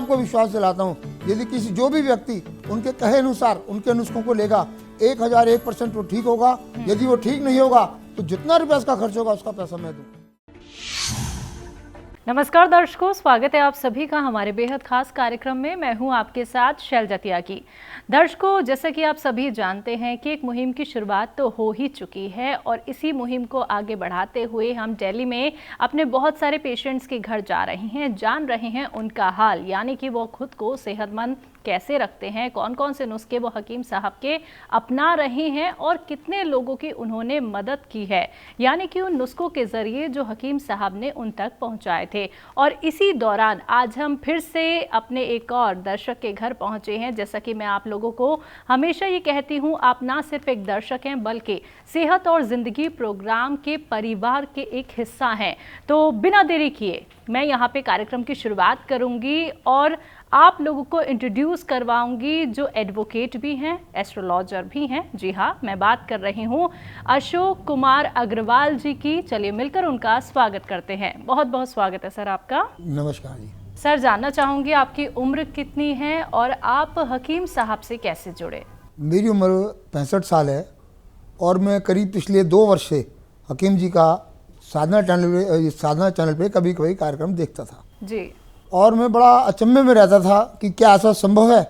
आपको विश्वास दिलाता हूँ, यदि किसी जो भी व्यक्ति उनके कहे अनुसार उनके नुस्खों को लेगा 1001% वो ठीक होगा। यदि वो ठीक नहीं होगा तो जितना रुपया उसका खर्च होगा उसका पैसा मैं दूँ। नमस्कार दर्शकों, स्वागत है आप सभी का हमारे बेहद खास कार्यक्रम में। मैं हूं आपके साथ शैलजा त्यागी। दर्शकों, जैसा कि आप सभी जानते हैं कि एक मुहिम की शुरुआत तो हो ही चुकी है और इसी मुहिम को आगे बढ़ाते हुए हम दिल्ली में अपने बहुत सारे पेशेंट्स के घर जा रहे हैं, जान रहे हैं उनका हाल, यानी कि वो खुद को सेहतमंद कैसे रखते हैं, कौन कौन से नुस्खे वो हकीम साहब के अपना रहे हैं और कितने लोगों की उन्होंने मदद की है, यानी कि उन नुस्खों के जरिए जो हकीम साहब ने उन तक पहुंचाए थे। और इसी दौरान आज हम फिर से अपने एक और दर्शक के घर पहुंचे हैं। जैसा कि मैं आप लोगों को हमेशा ये कहती हूँ, आप ना सिर्फ एक दर्शक हैं बल्कि सेहत और जिंदगी प्रोग्राम के परिवार के एक हिस्सा हैं। तो बिना देरी किए मैं यहाँ पे कार्यक्रम की शुरुआत करूँगी और आप लोगों को इंट्रोड्यूस करवाऊंगी जो एडवोकेट भी हैं, एस्ट्रोलॉजर भी हैं। जी हाँ, मैं बात कर रही हूँ अशोक कुमार अग्रवाल जी की। चलिए मिलकर उनका स्वागत करते हैं। बहुत बहुत स्वागत है सर आपका। नमस्कार जी। सर, जानना चाहूँगी आपकी उम्र कितनी है और आप हकीम साहब से कैसे जुड़े? मेरी उम्र 65 साल है और मैं करीब पिछले 2 वर्ष से हकीम जी का साधना चैनल पे कभी कभी कार्यक्रम देखता था जी। और मैं बड़ा अचंभे में रहता था कि क्या ऐसा संभव है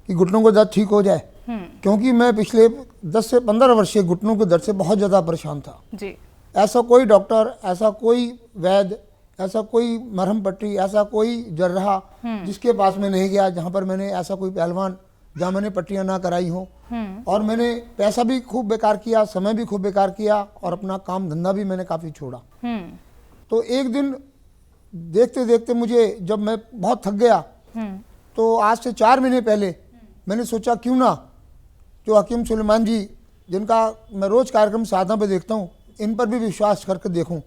कि घुटनों को दर्द ठीक हो जाए, क्योंकि मैं पिछले 10 से 15 वर्ष से घुटनों के दर्द से बहुत ज़्यादा परेशान था जी। ऐसा कोई डॉक्टर, ऐसा कोई वैद्य, ऐसा कोई मरहम पट्टी, ऐसा कोई जर्राह जिसके पास मैं नहीं गया, जहाँ पर मैंने ऐसा कोई पहलवान जहाँ मैंने पट्टियाँ ना कराई हों। और मैंने पैसा भी खूब बेकार किया, समय भी खूब बेकार किया और अपना काम धंधा भी मैंने काफ़ी छोड़ा। तो एक दिन देखते देखते मुझे, जब मैं बहुत थक गया, तो आज से 4 महीने पहले मैंने सोचा क्यों ना जो हकीम सुलेमान जी, जिनका मैं रोज कार्यक्रम साधना पे देखता हूँ, इन पर भी विश्वास करके देखूं।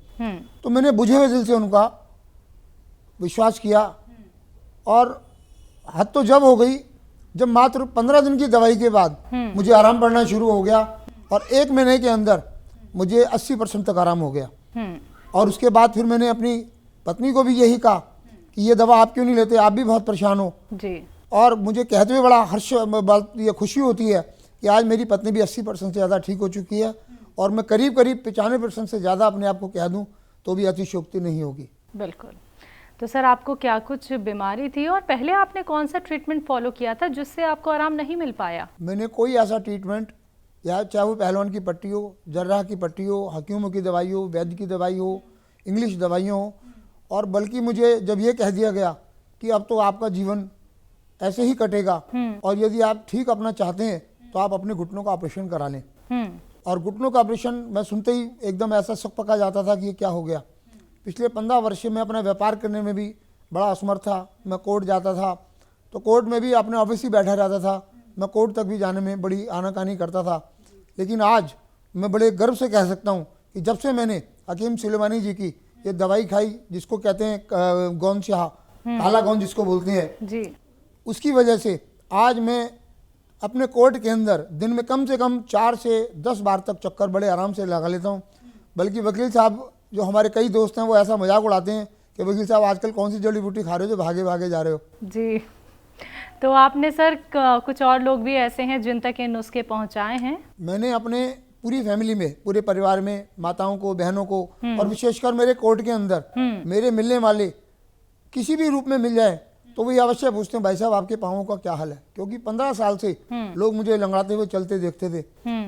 तो मैंने बुझे हुए दिल से उनका विश्वास किया और हद तो जब हो गई जब मात्र 15 दिन की दवाई के बाद मुझे आराम पड़ना शुरू हो गया और 1 महीने के अंदर मुझे 80% तक आराम हो गया। और उसके बाद फिर मैंने अपनी पत्नी को भी यही कहा कि ये दवा आप क्यों नहीं लेते, आप भी बहुत परेशान हो जी। और मुझे कहते हुए बड़ा हर्ष, ये खुशी होती है कि आज मेरी पत्नी भी 80% से ज़्यादा ठीक हो चुकी है और मैं करीब 95% से ज़्यादा अपने आप को कह दूं तो भी अतिशयोक्ति नहीं होगी। बिल्कुल। तो सर, आपको क्या कुछ बीमारी थी और पहले आपने कौन सा ट्रीटमेंट फॉलो किया था जिससे आपको आराम नहीं मिल पाया? मैंने कोई ऐसा ट्रीटमेंट, या चाहे वो पहलवान की पट्टी हो, जर्राह की पट्टी हो, हकीमों की दवाई हो, वैद्य की दवाई हो, इंग्लिश दवाइयाँ हो, और बल्कि मुझे जब ये कह दिया गया कि अब तो आपका जीवन ऐसे ही कटेगा और यदि आप ठीक अपना चाहते हैं तो आप अपने घुटनों का ऑपरेशन करा लें। और घुटनों का ऑपरेशन मैं सुनते ही एकदम ऐसा शक पका जाता था कि ये क्या हो गया। पिछले 15 वर्ष से मैं अपना व्यापार करने में भी बड़ा असमर्थ था। मैं कोर्ट जाता था तो कोर्ट में भी अपने ऑफिस ही बैठा रहता था, मैं कोर्ट तक भी जाने में बड़ी आनाकानी करता था। लेकिन आज मैं बड़े गर्व से कह सकता हूँ कि जब से मैंने हकीम सुलेमानी जी की ये दवाई खाई, जिसको कहते हैं गौन शाह, काला गौन जिसको बोलते हैं जी, उसकी वजह से आज मैं अपने कोर्ट के अंदर दिन में कम से कम 4 से 10 बार तक चक्कर बड़े आराम से लगा लेता हूँ। बल्कि वकील साहब, जो हमारे कई दोस्त हैं, वो ऐसा मजाक उड़ाते हैं कि वकील साहब आजकल कौन सी जड़ी बूटी खा रहे हो जो भागे भागे जा रहे हो। जी। तो आपने सर कुछ और लोग भी ऐसे हैं जिन तक ये नुस्खे पहुंचाए हैं? मैंने अपने पूरी फैमिली में, पूरे परिवार में, माताओं को, बहनों को और विशेषकर मेरे कोर्ट के अंदर मेरे मिलने वाले किसी भी रूप में मिल जाए तो वही अवश्य पूछते हैं, भाई साहब आपके पाँवों का क्या हाल है। क्योंकि 15 साल से लोग मुझे लंगड़ाते हुए चलते देखते थे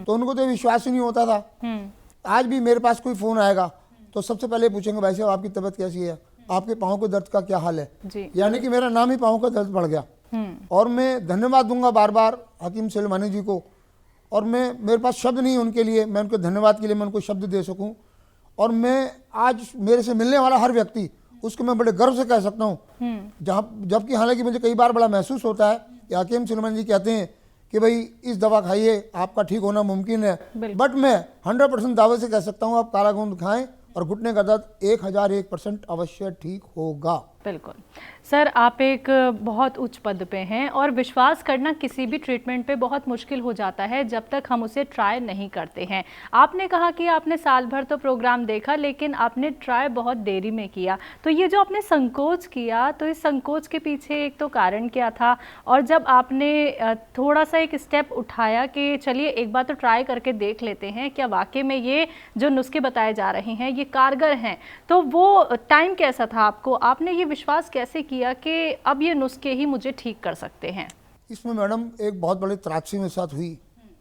तो उनको तो विश्वास ही नहीं होता था। आज भी मेरे पास कोई फोन आएगा तो सबसे पहले पूछेंगे, भाई साहब आपकी तबीयत कैसी है, आपके पाँव के दर्द का क्या हाल है। यानी कि मेरा नाम ही पाँव का दर्द बढ़ गया। और मैं धन्यवाद दूंगा बार बार हकीम सुलेमानी जी को, और मेरे पास शब्द नहीं उनके लिए, मैं उनके धन्यवाद के लिए मैं उनको शब्द दे सकूं। और मैं आज मेरे से मिलने वाला हर व्यक्ति, उसको मैं बड़े गर्व से कह सकता हूँ, जबकि हालांकि मुझे कई बार बड़ा महसूस होता है कि हकीम सुलेमानी जी कहते हैं कि भाई इस दवा खाइए आपका ठीक होना मुमकिन है, बट मैं 100% दावे से कह सकता हूँ आप काला गोंद खाएं और घुटने का दर्द 1001% अवश्य ठीक होगा। बिल्कुल सर, आप एक बहुत उच्च पद पे हैं और विश्वास करना किसी भी ट्रीटमेंट पे बहुत मुश्किल हो जाता है जब तक हम उसे ट्राई नहीं करते हैं। आपने कहा कि आपने साल भर तो प्रोग्राम देखा, लेकिन आपने ट्राई बहुत देरी में किया। तो ये जो आपने संकोच किया, तो इस संकोच के पीछे एक तो कारण क्या था, और जब आपने थोड़ा सा एक स्टेप उठाया कि चलिए एक बार तो ट्राई करके देख लेते हैं क्या वाकई में ये जो नुस्खे बताए जा रहे हैं ये कारगर हैं, तो वो टाइम कैसा था आपको? आपने ये विश्वास कैसे किया कि अब ये नुस्खे ही मुझे ठीक कर सकते हैं? इसमें मैडम एक बहुत बड़ी त्रासदी मेरे साथ हुई।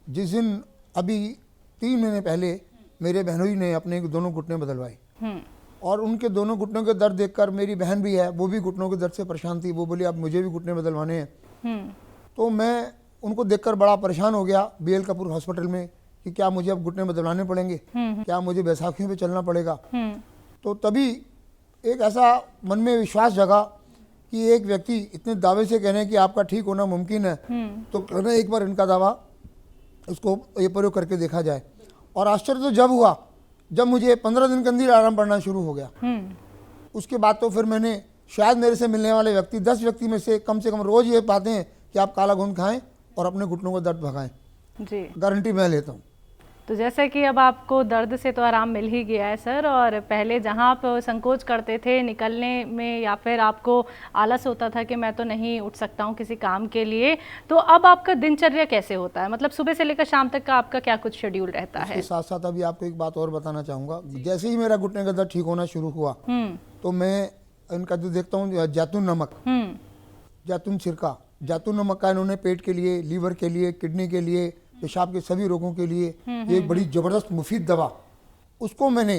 जिस दिन अभी 3 महीने पहले मेरे बहनोई ने अपने दोनों घुटने बदलवाए और उनके दोनों घुटनों के दर्द देखकर, मेरी बहन भी है वो भी घुटनों के दर्द से परेशान थी, वो बोली अब मुझे भी घुटने बदलवाने हैं। तो मैं उनको देखकर बड़ा परेशान हो गया BL कपूर हॉस्पिटल में कि क्या मुझे अब घुटने बदलवाने पड़ेंगे, क्या मुझे बैसाखियों पे चलना पड़ेगा। तो तभी एक ऐसा मन में विश्वास जगा कि एक व्यक्ति इतने दावे से कह रहे हैं कि आपका ठीक होना मुमकिन है, तो क्यों ना एक बार इनका दावा उसको ये प्रयोग करके देखा जाए। और आश्चर्य तो जब हुआ जब मुझे 15 दिन के अंदर आराम पड़ना शुरू हो गया। उसके बाद तो फिर मैंने, शायद मेरे से मिलने वाले व्यक्ति 10 व्यक्ति में से कम रोज ये पाते हैं कि आप काला घुन खाएं और अपने घुटनों का दर्द भगाएं। जी, गारंटी मैं लेता हूँ। तो जैसे कि अब आपको दर्द से तो आराम मिल ही गया है सर, और पहले जहां आप संकोच करते थे निकलने में या फिर आपको आलस होता था कि मैं तो नहीं उठ सकता हूं किसी काम के लिए, तो अब आपका दिनचर्या कैसे होता है? मतलब सुबह से लेकर शाम तक का आपका क्या कुछ शेड्यूल रहता है? इसके साथ साथ अभी आपको एक बात और बताना चाहूँगा। जैसे ही मेरा घुटने का दर्द ठीक होना शुरू हुआ तो मैं इनका जो देखता हूँ जैतून नमक, जैतून सिरका, जैतून नमक का इन्होंने पेट के लिए, लीवर के लिए, किडनी के लिए, पेशाब के सभी रोगों के लिए एक बड़ी जबरदस्त मुफीद दवा, उसको मैंने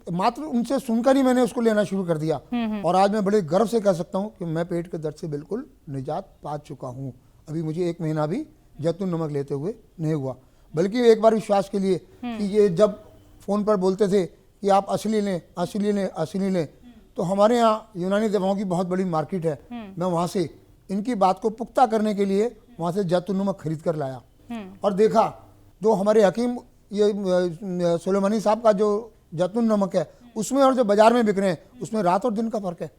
मात्र उनसे सुनकर ही मैंने उसको लेना शुरू कर दिया। और आज मैं बड़े गर्व से कह सकता हूँ कि मैं पेट के दर्द से बिल्कुल निजात पा चुका हूँ। अभी मुझे 1 महीना भी जैतून नमक लेते हुए नहीं हुआ। बल्कि एक बार विश्वास के लिए कि ये जब फ़ोन पर बोलते थे कि आप असली लें, असली लें, असली लें, तो हमारे यहाँ यूनानी दवाओं की बहुत बड़ी मार्केट है। मैं वहाँ से इनकी बात को पुख्ता करने के लिए वहाँ से जैतून नमक खरीद कर लाया और देखा जो हमारे हकीम ये सुलेमानी साहब का जो जैतून नमक है उसमें और जो बाजार में बिक रहे हैं उसमें रात और दिन का फर्क है।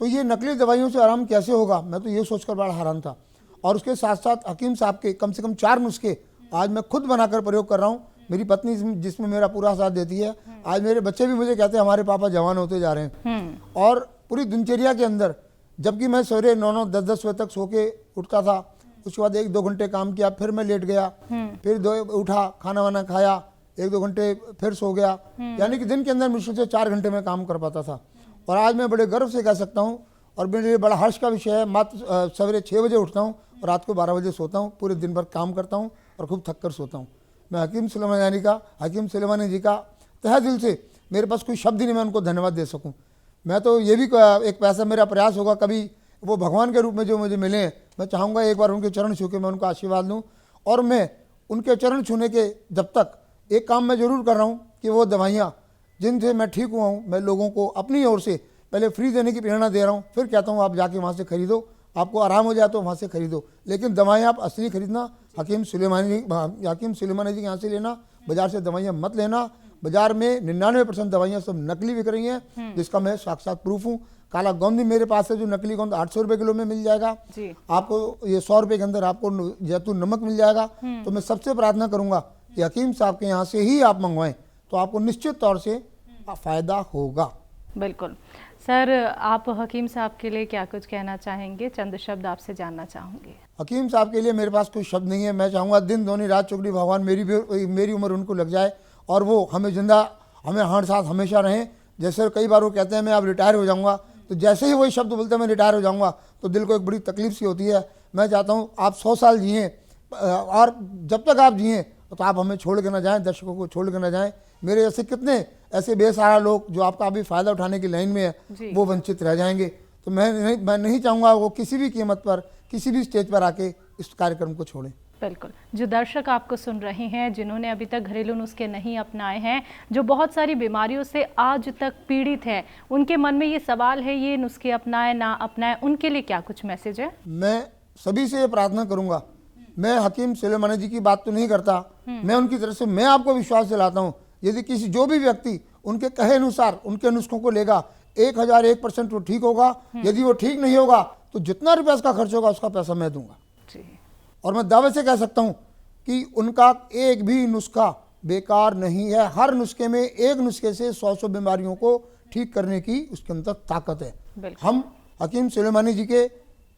तो ये नकली दवाइयों से आराम कैसे होगा, मैं तो ये सोचकर बड़ा हैरान था। और उसके साथ साथ हकीम साहब के कम से कम 4 नुस्खे आज मैं खुद बनाकर प्रयोग कर रहा हूँ। मेरी पत्नी जिसमें मेरा पूरा साथ देती है। आज मेरे बच्चे भी मुझे कहते हैं हमारे पापा जवान होते जा रहे हैं। और पूरी दिनचर्या के अंदर, जबकि मैं सवेरे 9-9, 10-10 बजे तक सो के उठता था, उसके बाद 1-2 घंटे काम किया, फिर मैं लेट गया, फिर उठा, खाना वाना खाया, 1-2 घंटे फिर सो गया, यानी कि दिन के अंदर मुश्किल से 4 घंटे में काम कर पाता था। और आज मैं बड़े गर्व से कह सकता हूँ और मेरे लिए बड़ा हर्ष का विषय है, मात्र सवेरे 6 बजे उठता हूँ और रात को 12 बजे सोता हूँ। पूरे दिन भर काम करता हूँ और खूब थक कर सोता हूँ। मैं हकीम सुलेमानी जी का तहे दिल से, मेरे पास कोई शब्द ही नहीं मैं उनको धन्यवाद दे सकूँ। मैं तो ये भी एक पैसा मेरा प्रयास होगा, कभी वो भगवान के रूप में जो मुझे मिले हैं, मैं चाहूँगा एक बार उनके चरण छू के मैं उनको आशीर्वाद लूँ। और मैं उनके चरण छूने के जब तक एक काम मैं ज़रूर कर रहा हूँ कि वो दवाइयाँ जिनसे मैं ठीक हुआ हूँ, मैं लोगों को अपनी ओर से पहले फ्री देने की प्रेरणा दे रहा हूँ। फिर कहता हूँ आप जाके वहाँ से खरीदो, आपको आराम हो जाए तो वहाँ से खरीदो, लेकिन दवाएँ आप असली खरीदना, हकीम सुलेमानी जी के यहाँ से लेना, बाजार से दवाइयाँ मत लेना। बाजार में 99% दवाइयाँ सब नकली बिक रही हैं, जिसका मैं साक्षात प्रूफ हूँ। काला गोंद भी मेरे पास है, जो नकली गोंद 800 रुपये किलो में मिल जाएगा जी। आपको ये 100 रुपये के अंदर आपको जैतून नमक मिल जाएगा। तो मैं सबसे प्रार्थना करूंगा कि हकीम साहब के यहाँ से ही आप मंगवाएं, तो आपको निश्चित तौर से फायदा होगा। बिल्कुल सर, आप हकीम साहब के लिए क्या कुछ कहना चाहेंगे? चंद शब्द आपसे जानना चाहूँगी। हकीम साहब के लिए मेरे पास कोई शब्द नहीं है। मैं चाहूँगा दिन दोनी रात चौगनी भगवान मेरी उम्र उनको लग जाए और वो हमें जिंदा, हमें हर साथ हमेशा रहें। जैसे कई बार वो कहते हैं मैं अब रिटायर हो जाऊँगा, तो जैसे ही वही शब्द बोलते हैं मैं रिटायर हो जाऊँगा, तो दिल को एक बड़ी तकलीफ सी होती है। मैं चाहता हूँ आप 100 साल जिए, और जब तक आप जिए तो आप हमें छोड़ के ना जाएं, दर्शकों को छोड़ के ना जाएं। मेरे ऐसे कितने ऐसे बेसहारा लोग जो आपका अभी फ़ायदा उठाने की लाइन में है, वो वंचित रह जाएंगे। तो मैं नहीं चाहूँगा वो किसी भी कीमत पर, किसी भी स्टेज पर आके इस कार्यक्रम को छोड़ें। बिल्कुल, जो दर्शक आपको सुन रहे हैं, जिन्होंने अभी तक घरेलू नुस्खे नहीं अपनाए हैं, जो बहुत सारी बीमारियों से आज तक पीड़ित हैं, उनके मन में ये सवाल है ये नुस्खे अपनाएं ना अपनाएं, उनके लिए क्या कुछ मैसेज है? मैं सभी से ये प्रार्थना करूंगा, मैं हकीम सुलेमानी जी की बात तो नहीं करता, मैं उनकी तरफ से मैं आपको विश्वास दिलाता हूँ, यदि किसी जो भी व्यक्ति उनके कहे अनुसार उनके नुस्खों को लेगा, 1001% वो ठीक होगा। यदि वो ठीक नहीं होगा तो जितना रुपया इसका खर्च होगा उसका पैसा मैं दूंगा। जी। और मैं दावे से कह सकता हूं कि उनका एक भी नुस्खा बेकार नहीं है। हर नुस्खे में, एक नुस्खे से 100 बीमारियों को ठीक करने की उसके अंदर ताकत है। हम हकीम सुलेमानी जी के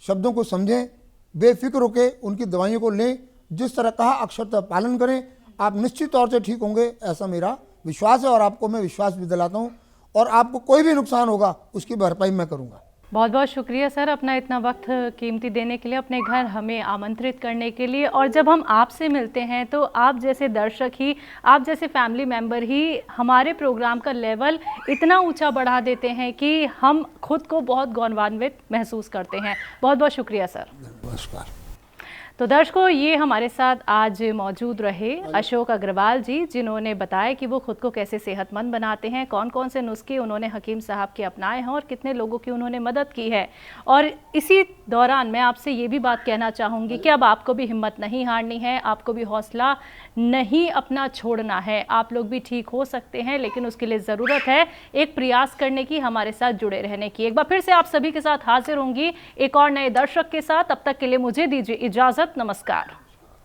शब्दों को समझें, बेफिक्र होकर उनकी दवाइयों को लें, जिस तरह कहा अक्षरतः पालन करें, आप निश्चित तौर से ठीक होंगे, ऐसा मेरा विश्वास है। और आपको मैं विश्वास भी दिलाता हूँ। और आपको कोई भी नुकसान होगा उसकी भरपाई मैं करूँगा। बहुत बहुत शुक्रिया सर, अपना इतना वक्त कीमती देने के लिए, अपने घर हमें आमंत्रित करने के लिए। और जब हम आपसे मिलते हैं तो आप जैसे दर्शक ही, आप जैसे फैमिली मेंबर ही हमारे प्रोग्राम का लेवल इतना ऊंचा बढ़ा देते हैं कि हम खुद को बहुत गौरवान्वित महसूस करते हैं। बहुत बहुत शुक्रिया सर। नमस्कार। तो दर्शकों, ये हमारे साथ आज मौजूद रहे अशोक अग्रवाल जी, जिन्होंने बताया कि वो खुद को कैसे सेहतमंद बनाते हैं, कौन कौन से नुस्खे उन्होंने हकीम साहब के अपनाए हैं और कितने लोगों की उन्होंने मदद की है। और इसी दौरान मैं आपसे ये भी बात कहना चाहूँगी कि अब आपको भी हिम्मत नहीं हारनी है, आपको भी हौसला नहीं अपना छोड़ना है। आप लोग भी ठीक हो सकते हैं, लेकिन उसके लिए ज़रूरत है एक प्रयास करने की, हमारे साथ जुड़े रहने की। एक बार फिर से आप सभी के साथ हाजिर होंगी एक और नए दर्शक के साथ। तब तक के लिए मुझे दीजिए इजाज़त। नमस्कार।